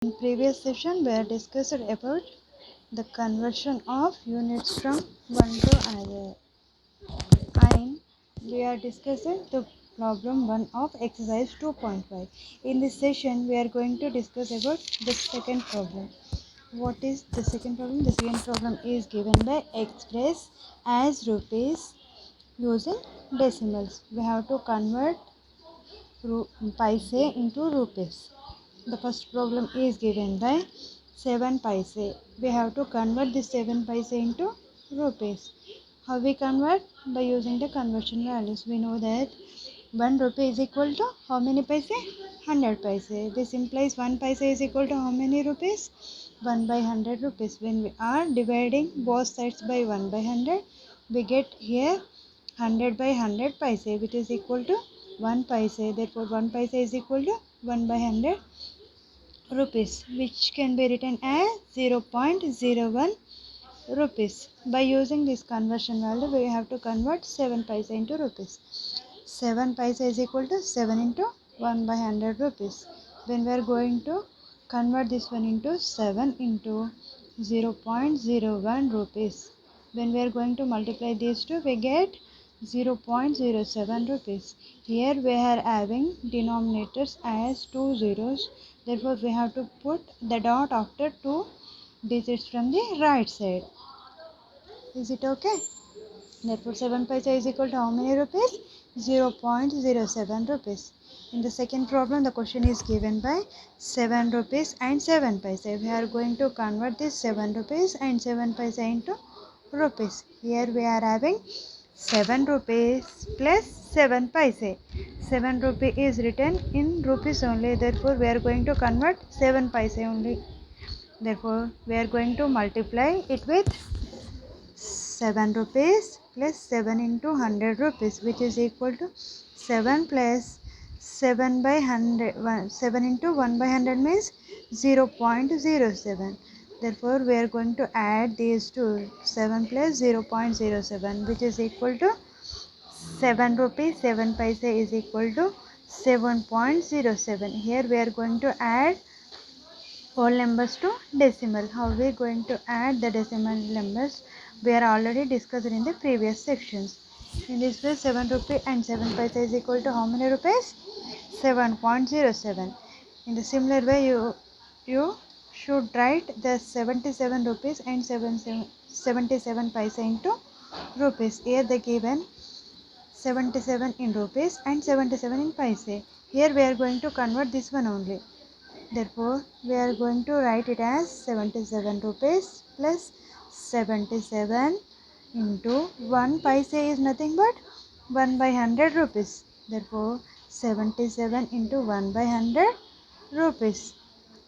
In previous session, we have discussed about the conversion of units from one to another, and we are discussing the problem 1 of exercise 2.5. In this session, we are going to discuss about the second problem. What is the second problem? The second problem is given by express as rupees using decimals. We have to convert paise into rupees. The first problem is given by 7 paise. We have to convert this 7 paise into rupees. How we convert? By using the conversion values. We know that 1 rupee is equal to how many paise? 100 paise. This implies 1 paise is equal to how many rupees? 1 by 100 rupees. When we are dividing both sides by 1 by 100, we get here 100 by 100 paise, which is equal to 1 paise. Therefore, 1 paise is equal to 1 by 100 rupees, which can be written as 0.01 rupees. By using this conversion value, we have to convert 7 paise into rupees. 7 paise is equal to 7 into 1 by 100 rupees. When we are going to convert this one into 7 into 0.01 rupees. When we are going to multiply these two, we get 0.07 rupees. Here we are having denominators as two zeros. Therefore, we have to put the dot after two digits from the right side. Is it okay? Therefore, 7 paise is equal to how many rupees? 0.07 rupees. In the second problem, the question is given by 7 rupees and 7 paise. We are going to convert this 7 rupees and 7 paise into rupees. Here we are having 7 rupees plus 7 paise. 7 rupee is written in rupees only. Therefore, we are going to convert 7 paise only. Therefore, we are going to multiply it with 7 rupees plus 7 into 100 rupees, which is equal to 7 plus 7 by 100. 7 into 1 by 100 means 0.07. Therefore, we are going to add these two, 7 plus 0.07, which is equal to 7 rupees 7 paise is equal to 7.07. Here we are going to add whole numbers to decimal. How we are going to add the decimal numbers? We are already discussed in the previous sections. In this way, 7 rupee and 7 paise is equal to how many rupees? 7.07. In the similar way, you should write the 77 rupees and 77 paise into rupees. Here they given 77 in rupees and 77 in paise. Here we are going to convert this one only. Therefore, we are going to write it as 77 rupees plus 77 into 1 paise is nothing but 1 by 100 rupees. Therefore, 77 into 1 by 100 rupees,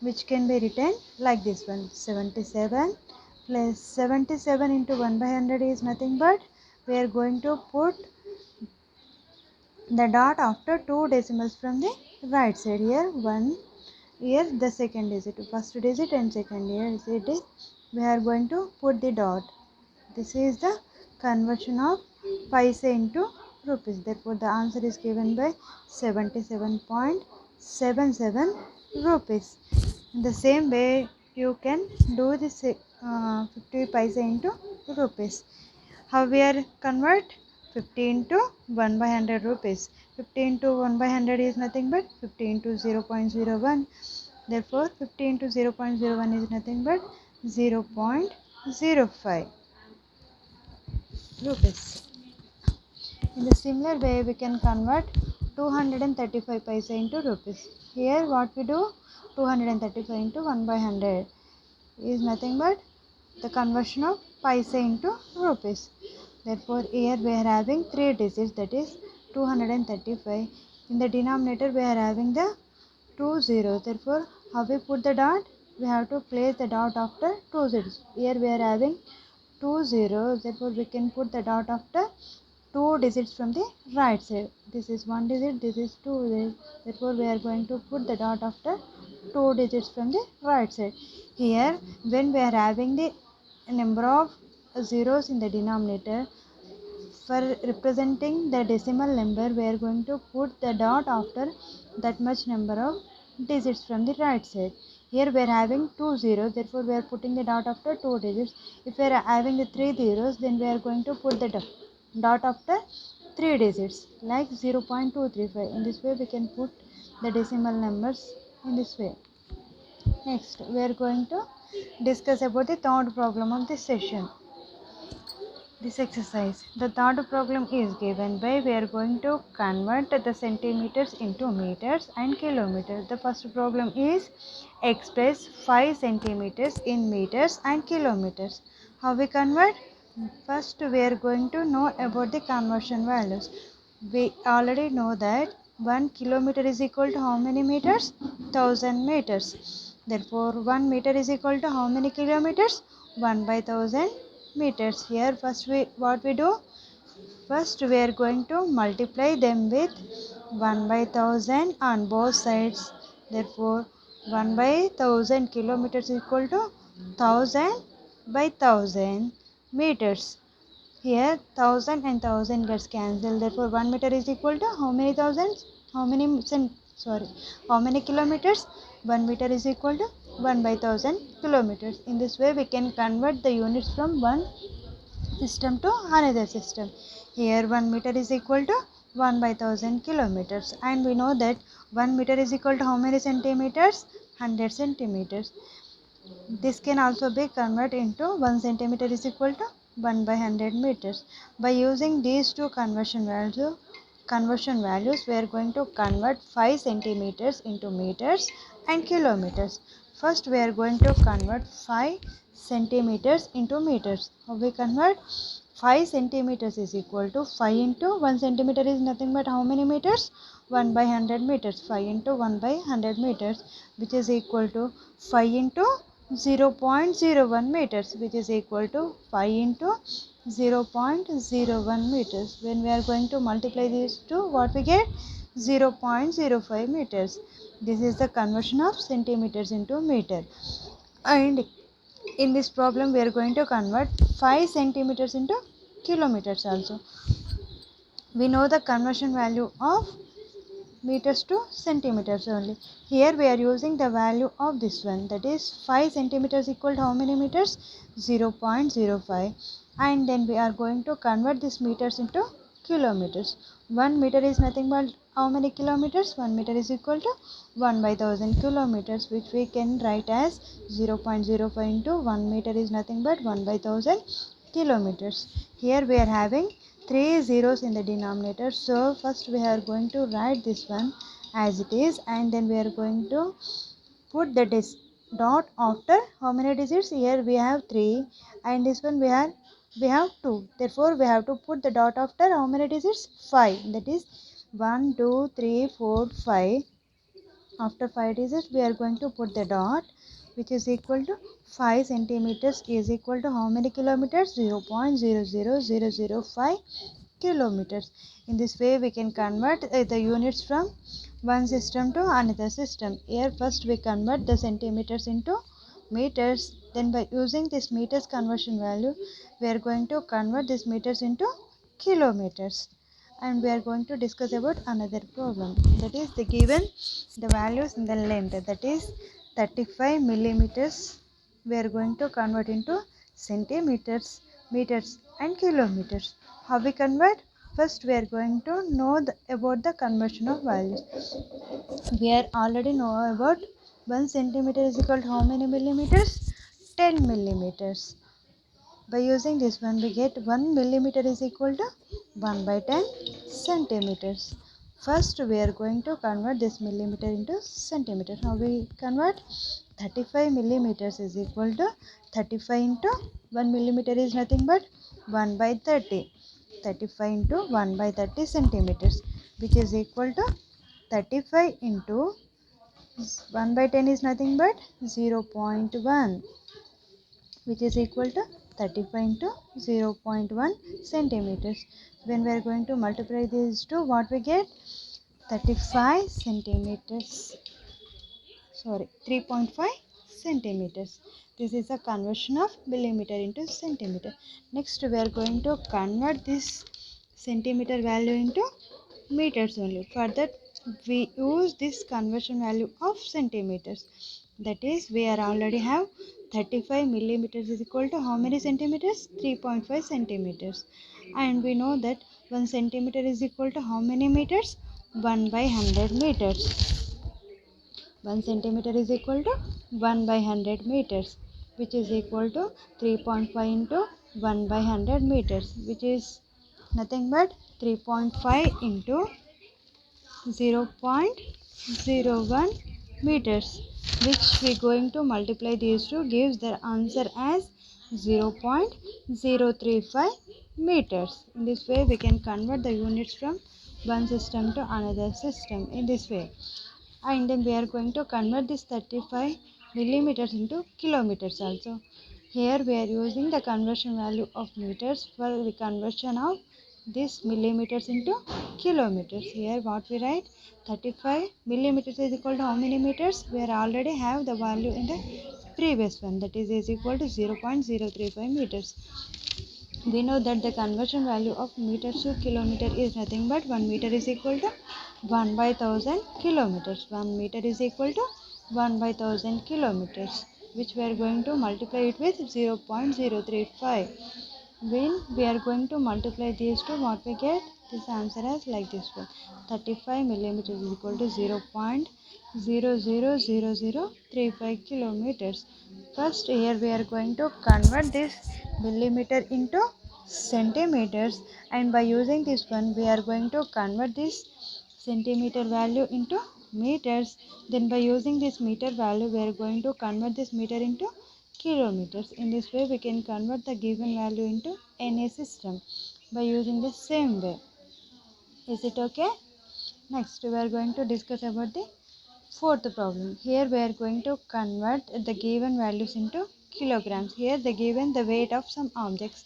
which can be written like this one. 77 plus 77 into 1 by 100 is nothing but we are going to put the dot after two decimals from the right side. Here 1, here the second digit, first digit and second. Here it is, we are going to put the dot. This is the conversion of paise into rupees. Therefore, the answer is given by 77.77 rupees. In the same way, you can do this 50 paise into rupees. How we are convert? 50 into 1 by 100 rupees. 50 into 1 by 100 is nothing but 50 into 0.01. Therefore, 50 into 0.01 is nothing but 0.05 rupees. In the similar way, we can convert 235 paise into rupees. Here what we do? 235 into 1 by 100 is nothing but the conversion of paise into rupees. Therefore, here we are having 3 digits, that is 235. In the denominator, we are having the 2 zeros. Therefore, how we put the dot? We have to place the dot after 2 zeros. Here we are having 2 zeros. Therefore, we can put the dot after 2 digits from the right side. This is 1 digit, this is 2 digits. Therefore, we are going to put the dot after 2 digits from the right side. Here, when we are having the number of zeros in the denominator, for representing the decimal number, we are going to put the dot after that much number of digits from the right side. Here we are having 2 zeros, therefore we are putting the dot after 2 digits. If we are having the 3 zeros, then we are going to put the dot after 3 digits like 0.235. In this way we can put the decimal numbers in this way. Next we are going to discuss about the third problem of this session. This exercise, the third problem is given by we are going to convert the centimeters into meters and kilometers. The first problem is express 5 centimeters in meters and kilometers. How we convert? First we are going to know about the conversion values. We already know that 1 kilometer is equal to how many meters? 1000 meters. Therefore 1 meter is equal to how many kilometers? 1 by 1000 meters. Here first what we do? First we are going to multiply them with 1 by 1000 on both sides. Therefore 1 by 1000 kilometers is equal to 1000 by 1000 meters. Here 1000 and 1000 gets cancelled. Therefore 1 meter is equal to how many thousands? How many kilometers? 1 meter is equal to 1 by 1000 kilometers. In this way we can convert the units from one system to another system. Here 1 meter is equal to 1 by 1000 kilometers, and we know that 1 meter is equal to how many centimeters? 100 centimeters. This can also be converted into 1 centimeter is equal to 1 by 100 meters. By using these two conversion values, we are going to convert 5 centimeters into meters and kilometers. First, we are going to convert 5 centimeters into meters. How we convert? 5 centimeters is equal to 5 into 1 centimeter is nothing but how many meters? 1 by 100 meters. 5 into 1 by 100 meters, which is equal to 5 into 0.01 meters, which is equal to 5 into 0.01 meters. When we are going to multiply these two, what we get? 0.05 meters. This is the conversion of centimeters into meter. And in this problem we are going to convert 5 centimeters into kilometers also. We know the conversion value of meters to centimeters only. Here we are using the value of this one, that is 5 centimeters equal to how many meters? 0.05. And then we are going to convert this meters into kilometers. 1 meter is nothing but how many kilometers? 1 meter is equal to 1 by 1000 kilometers, which we can write as 0.05 into 1 meter is nothing but 1 by 1000 kilometers. Here we are having 3 zeros in the denominator, so first we are going to write this one as it is, and then we are going to put the dot after how many digits? Here we have 3 and this one we have 2, therefore we have to put the dot after how many digits? 5, that is 1 2 3 4 5. After 5 digits we are going to put the dot, which is equal to 5 centimeters is equal to how many kilometers? 0.00005 kilometers. In this way we can convert the units from one system to another system. Here first we convert the centimeters into meters, then by using this meters conversion value we are going to convert this meters into kilometers. And we are going to discuss about another problem, that is the given the values in the length, that is 35 millimeters. We are going to convert into centimeters, meters and kilometers. How we convert? First we are going to know about the conversion of values. We are already know about 1 centimeter is equal to how many millimeters? 10 millimeters. By using this one we get 1 millimeter is equal to 1 by 10 centimeters. First we are going to convert this millimeter into centimeter. How we convert? 35 millimeters is equal to 35 into 1 millimeter is nothing but 1 by 30. 35 into 1 by 30 centimeters, which is equal to 35 into 1 by 10 is nothing but 0.1, which is equal to 35 into 0.1 centimeters. When we are going to multiply these two, what we get? 35 centimeters, 3.5 centimeters. This is a conversion of millimeter into centimeter. Next we are going to convert this centimeter value into meters only. For that we use this conversion value of centimeters. That is, we are already have 35 millimeters is equal to how many centimeters? 3.5 centimeters. And we know that 1 centimeter is equal to how many meters? 1 by 100 meters. 1 centimeter is equal to 1 by 100 meters, which is equal to 3.5 into 1 by 100 meters, which is nothing but 3.5 into 0.01 meters, which we going to multiply these two gives the answer as 0.035 meters. In this way we can convert the units from one system to another system in this way. And then we are going to convert this 35 millimeters into kilometers also. Here we are using the conversion value of meters for the conversion of this millimeters into kilometers. Here what we write, 35 millimeters is equal to how many meters? We are already have the value in the previous one, that is equal to 0.035 meters. We know that the conversion value of meters to kilometer is nothing but 1 meter is equal to 1 by 1000 kilometers. 1 meter is equal to 1 by 1000 kilometers, which we are going to multiply it with 0.035. When we are going to multiply these two, what we get? This answer as like this one. 35 millimeters is equal to 0.000035 kilometers. First, here we are going to convert this millimeter into centimeters, and by using this one we are going to convert this centimeter value into meters. Then by using this meter value we are going to convert this meter into kilometers. In this way we can convert the given value into any system by using the same way. Is it okay? Next we are going to discuss about the fourth problem. Here we are going to convert the given values into kilograms. Here they given the weight of some objects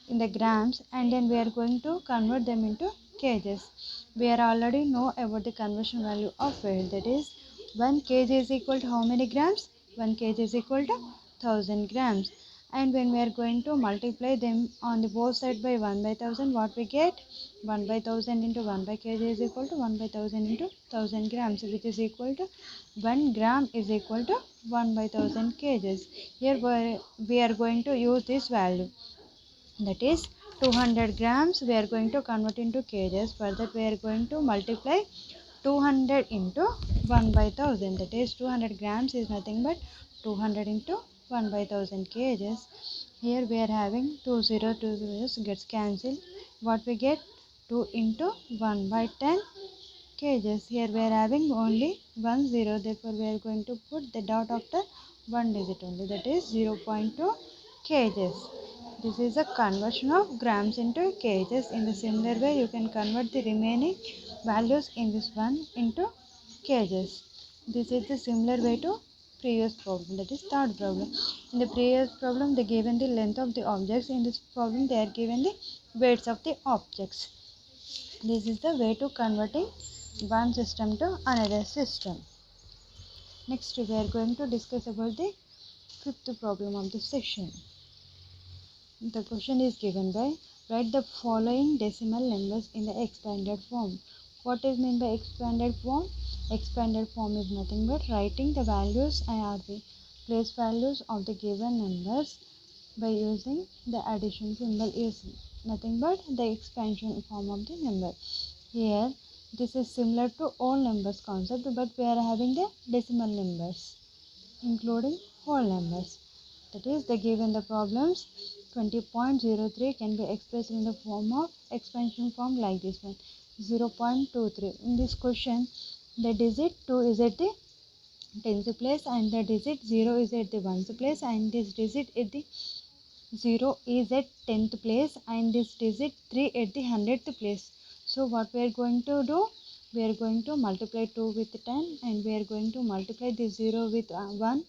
in the grams, and then we are going to convert them into kgs. We are already know about the conversion value of weight, that is 1 kg is equal to how many grams? 1 kg is equal to 1000 grams. And when we are going to multiply them on the both side by 1 by 1000, what we get? 1 by 1000 into 1 by kg is equal to 1 by 1000 into 1000 grams, which is equal to 1 gram is equal to 1 by 1000 kgs. Here we are going to use this value, that is 200 grams we are going to convert into kgs. For that we are going to multiply 200 into 1 by 1000, that is 200 grams is nothing but 200 into 1 by 1000 kgs. Here we are having 2 zeros gets cancelled. What we get? 2 into 1 by 10 kgs. Here we are having only 1 zero, therefore we are going to put the dot after one digit only, that is 0.2 kgs. This is a conversion of grams into kgs. In the similar way you can convert the remaining values in this one into kgs. This is the similar way to previous problem, that is third problem. In the previous problem they given the length of the objects. In this problem they are given the weights of the objects. This is the way to converting one system to another system. Next we are going to discuss about the fifth problem of this section. The question is given by, write the following decimal numbers in the expanded form. What is meant by expanded form? Expanded form is nothing but writing the values or the place values of the given numbers by using the addition symbol is nothing but the expansion form of the number. Here this is similar to all numbers concept, but we are having the decimal numbers including whole numbers. That is, the given the problems 20.03 can be expressed in the form of expansion form like this one, 0.23. In this question the digit 2 is at the tens place and the digit 0 is at the ones place, and this digit at the 0 is at 10th place and this digit 3 at the 100th place. So what we are going to do? We are going to multiply 2 with 10 and we are going to multiply this 0 with 1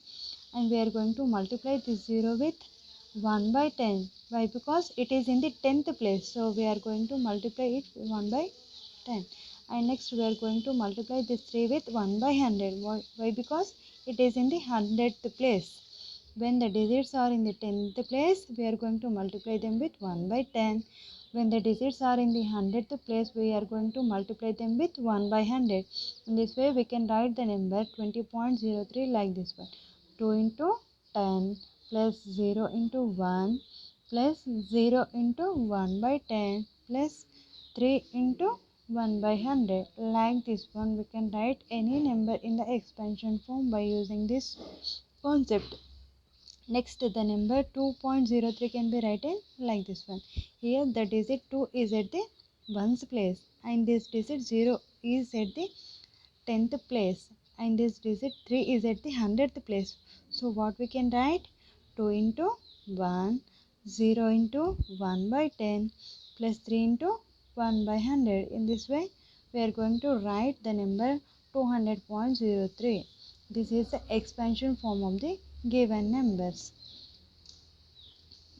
and we are going to multiply this 0 with 1 by 10. Why? Because it is in the 10th place. So we are going to multiply it 1 by 10. And next we are going to multiply this 3 with 1 by 100. Why? Because it is in the 100th place. When the digits are in the 10th place, we are going to multiply them with 1 by 10. When the digits are in the 100th place, we are going to multiply them with 1 by 100. In this way, we can write the number 20.03 like this one. 2 into 10 plus 0 into 1 plus 0 into 1 by 10 plus 3 into 1 by 100. Like this one, we can write any number in the expansion form by using this concept. Next, the number 2.03 can be written like this one. Here the digit 2 is at the ones place and this digit 0 is at the 10th place and this digit 3 is at the 100th place. So what we can write? 2 into 1, 0 into 1 by 10 plus 3 into 1 by 100. In this way, we are going to write the number 200.03. This is the expansion form of the given numbers.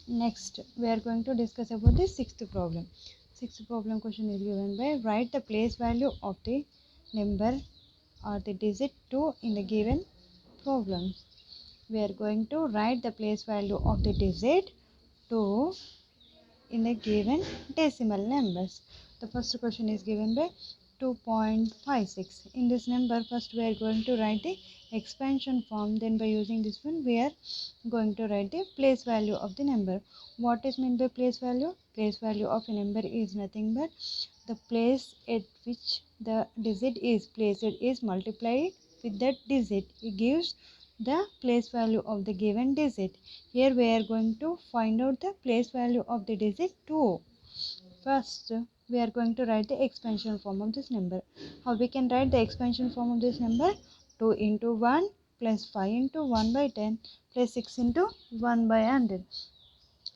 Next, we are going to discuss about the sixth problem. Sixth problem question is given by write the place value of the number or the digit 2 in the given problem. We are going to write the place value of the digit 2 in the given decimal numbers. The first question is given by 2.56. In this number, first we are going to write the expansion form. Then by using this one, we are going to write the place value of the number. What is meant by place value? Place value of a number is nothing but the place at which the digit is placed is multiplied with that digit. It gives the place value of the given digit. Here we are going to find out the place value of the digit 2. First, we are going to write the expansion form of this number. How we can write the expansion form of this number? 2 into 1 plus 5 into 1 by 10 plus 6 into 1 by 100.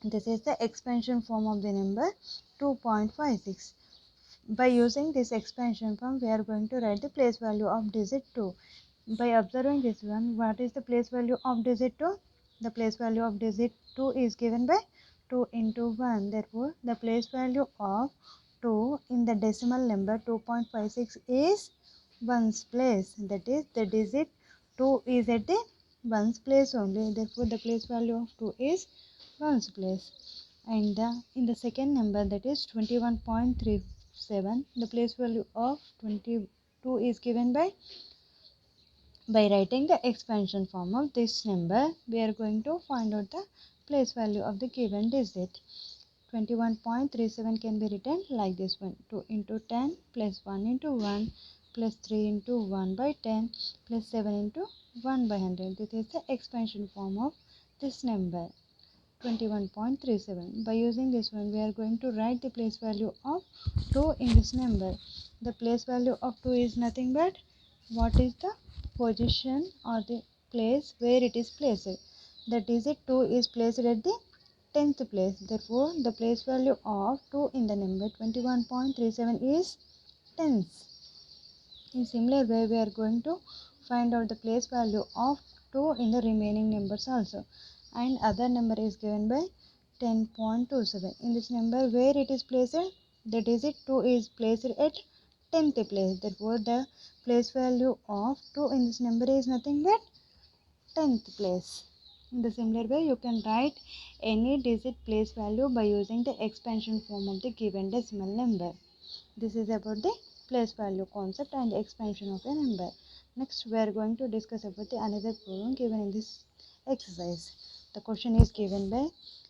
This is the expansion form of the number 2.56. By using this expansion form, we are going to write the place value of digit 2. By observing this one, what is the place value of digit 2? The place value of digit 2 is given by 2 into 1. Therefore, the place value of 2 in the decimal number 2.56 is ones place. That is, the digit 2 is at the ones place only. Therefore, the place value of 2 is ones place. And in the second number, that is 21.37, the place value of 22 is given by writing the expansion form of this number. We are going to find out the place value of the given digit. 21.37 can be written like this one. 2 into 10 plus 1 into 1 plus 3 into 1 by 10 plus 7 into 1 by 100. This is the expansion form of this number. 21.37. By using this one, we are going to write the place value of 2 in this number. The place value of 2 is nothing but what is the position or the place where it is placed. The digit 2 is placed at the 10th place. Therefore, the place value of 2 in the number 21.37 is tens. In similar way, we are going to find out the place value of 2 in the remaining numbers also. And other number is given by 10.27. In this number, where it is placed, the digit 2 is placed at 10th place. Therefore, the place value of 2 in this number is nothing but 10th place. In the similar way, you can write any digit place value by using the expansion form of the given decimal number. This is about the place value concept and the expansion of a number. Next, we are going to discuss about the another problem given in this exercise. The question is given by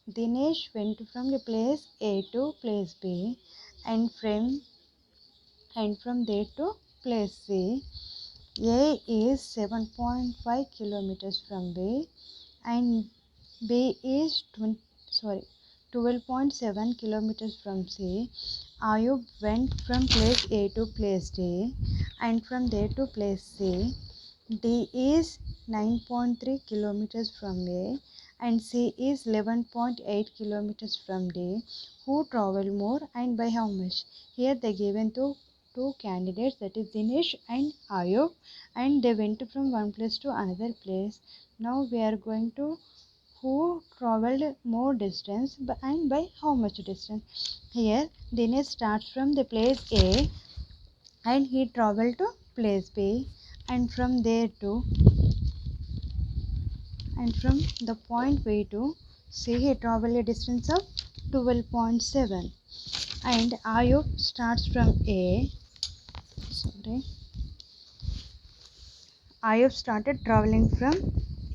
Dinesh went from the place A to place B and from there to place C. A is 7.5 kilometers from B and B is 12.7 kilometers from C. Ayub went from place A to place D and from there to place C. D is 9.3 kilometers from A and C is 11.8 kilometers from D. Who traveled more and by how much? Here they given two candidates, that is Dinesh and Ayub, and they went from one place to another place. Now we are going to who traveled more distance and by how much distance. Here Dinesh starts from the place A and he traveled to place B and from there to and from the point B to C he traveled a distance of 12.7 and Ayub starts from A. Ayub started traveling from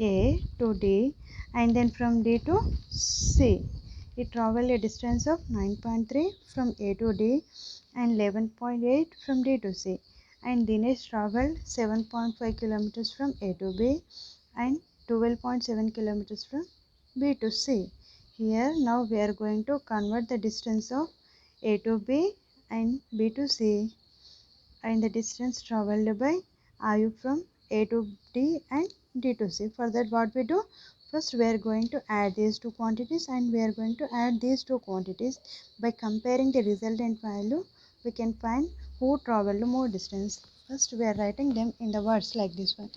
A to D and then from D to C. It traveled a distance of 9.3 from A to D and 11.8 from D to C. And Dinesh traveled 7.5 kilometers from A to B and 12.7 kilometers from B to C. Here now we are going to convert the distance of A to B and B to C and the distance traveled by Ayub from A to D and D to C. For that what we do? First we are going to add these two quantities and we are going to add these two quantities. By comparing the resultant value we can find who traveled more distance. First we are writing them in the words like this one.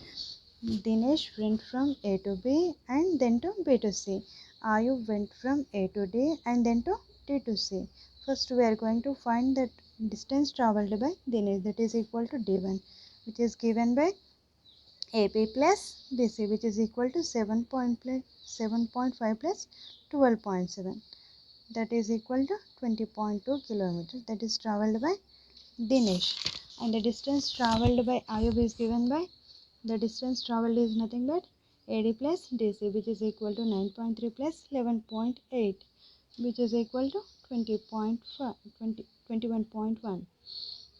Dinesh went from A to B and then to B to C. Ayub went from A to D and then to D to C. First we are going to find that distance travelled by Dinesh, that is equal to D1, which is given by AB plus BC, which is equal to 7.5 plus 12.7, that is equal to 20.2 kilometers, that is travelled by Dinesh. And the distance travelled by Ayub is given by, the distance travelled is nothing but AD plus DC, which is equal to 9.3 plus 11.8, which is equal to 21.1.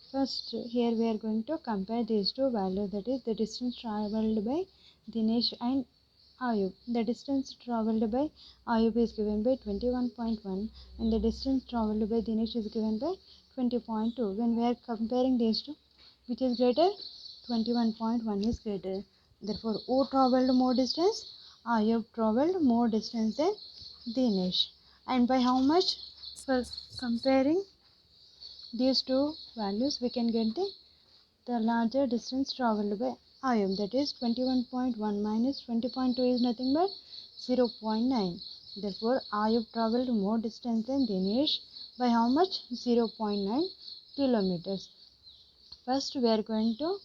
First, here we are going to compare these two values, that is the distance travelled by Dinesh and Ayub. The distance travelled by Ayub is given by 21.1 and the distance travelled by Dinesh is given by 20.2. When we are comparing these two, which is greater? 21.1 is greater. Therefore, who travelled more distance? Ayub travelled more distance than Dinesh. And by how much? For comparing these two values, we can get the larger distance travelled by Ayub, that is 21.1 minus 20.2 is nothing but 0.9. Therefore, Ayub travelled more distance than Dinesh by how much? 0.9 kilometers. First, we are going to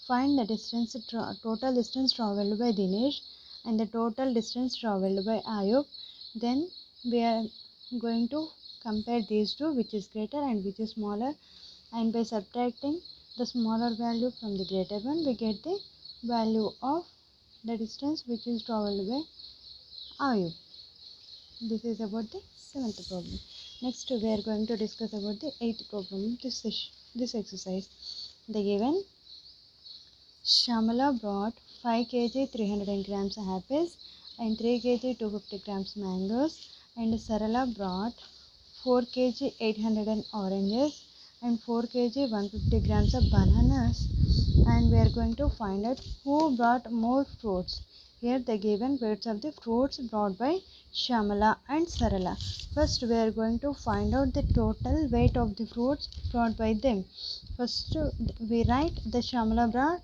find the distance total distance travelled by Dinesh and the total distance travelled by Ayub. Then we are going to compare these two, which is greater and which is smaller, and by subtracting the smaller value from the greater one we get the value of the distance which is travelled by Ayub. This is about the 7th problem. Next we are going to discuss about the 8th problem. This exercise. The given Shamala brought 5 kg 300 grams apples and 3 kg 250 grams mangoes, and Sarala brought 4 kg 800 oranges and 4 kg 150 grams of bananas, and we are going to find out who brought more fruits. Here the given weights of the fruits brought by Shamala and Sarala. First we are going to find out the total weight of the fruits brought by them. First we write the Shamala brought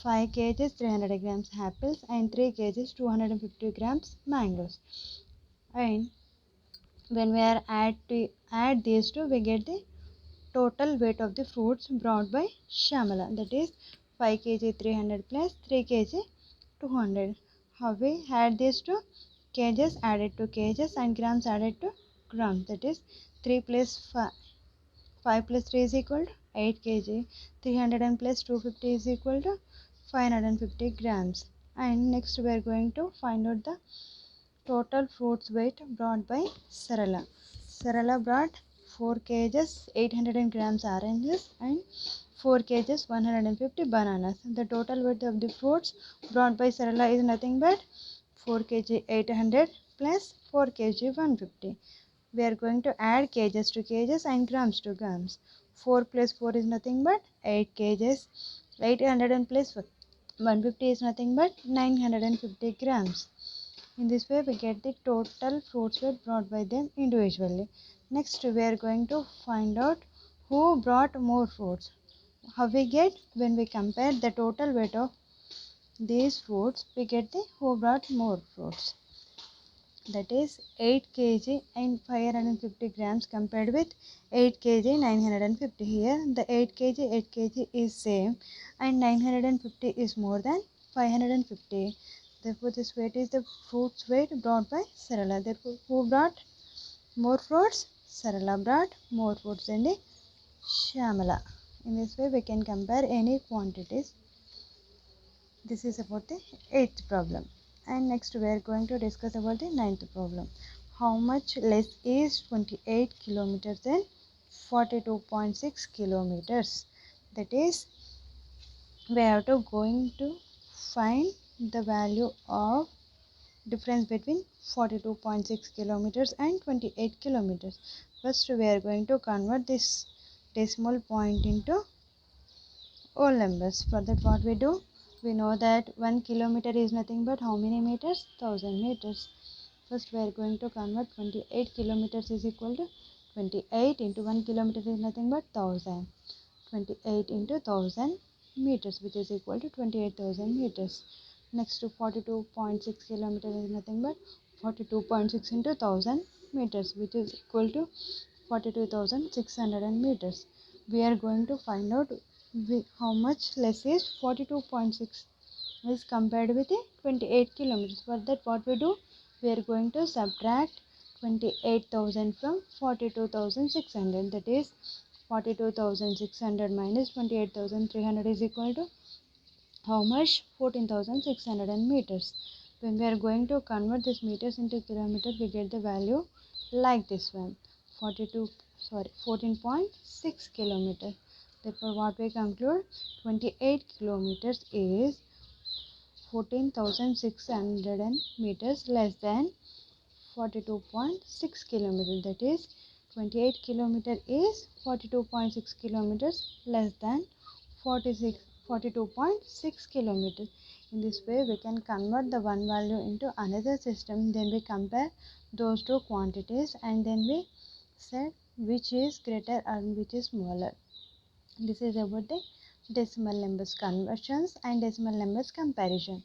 5 kg 300 grams apples and 3 kg 250 grams mangoes. And when we are add these two, we get the total weight of the fruits brought by Shamala, that is 5 kg 300 plus 3 kg 200. How we add these two? Kgs added to kgs and grams added to grams, that is 3 plus 5 plus 3 is equal to 8 kg, 300 and plus 250 is equal to 550 grams. And next we are going to find out the total fruits weight brought by Sarala. Sarala brought 4 kgs 800 grams oranges and 4 kgs 150 bananas. The total weight of the fruits brought by Sarala is nothing but 4 kg 800 plus 4 kg 150. We are going to add kgs to kgs and grams to grams. 4 plus 4 is nothing but 8 kgs. 800 and plus 150 is nothing but 950 grams. In this way we get the total fruits weight brought by them individually. Next we are going to find out who brought more fruits. How we get? When we compare the total weight of these fruits, we get the who brought more fruits. That is 8 kg and 550 grams compared with 8 kg 950. Here the 8 kg is same and 950 is more than 550. Therefore this weight is the fruits weight brought by Sarala. Therefore who brought more fruits? Sarala brought more fruits than the Shamala. In this way we can compare any quantities. This is about the 8th problem. And next we are going to discuss about the ninth problem. How much less is 28 kilometers than 42.6 kilometers? That is, we have to going to find the value of difference between 42.6 kilometers and 28 kilometers. First we are going to convert this decimal point into whole numbers. For that what we do, we know that 1 kilometer is nothing but how many meters? 1000 meters. First we are going to convert 28 kilometers is equal to 28 into 1 kilometer is nothing but 1000. 28 into 1000 meters, which is equal to 28,000 meters. Next to 42.6 kilometers is nothing but 42.6 into 1000 meters, which is equal to 42,600 meters. We are going to find out how much less is 42.6 is compared with the 28 kilometers. For that what we do, we are going to subtract 28,000 from 42,600, that is 42,600 minus 28,300 is equal to how much? 14,600 meters. When we are going to convert this meters into kilometers, we get the value like this one, 14.6 kilometers. Therefore what we conclude, 28 kilometers is 14,600 meters less than 42.6 kilometers. That is, 28 kilometer is 42.6 kilometers less than 42.6 kilometers. In this way we can convert the one value into another system, then we compare those two quantities and then we said which is greater and which is smaller. This is about the decimal numbers conversions and decimal numbers comparison.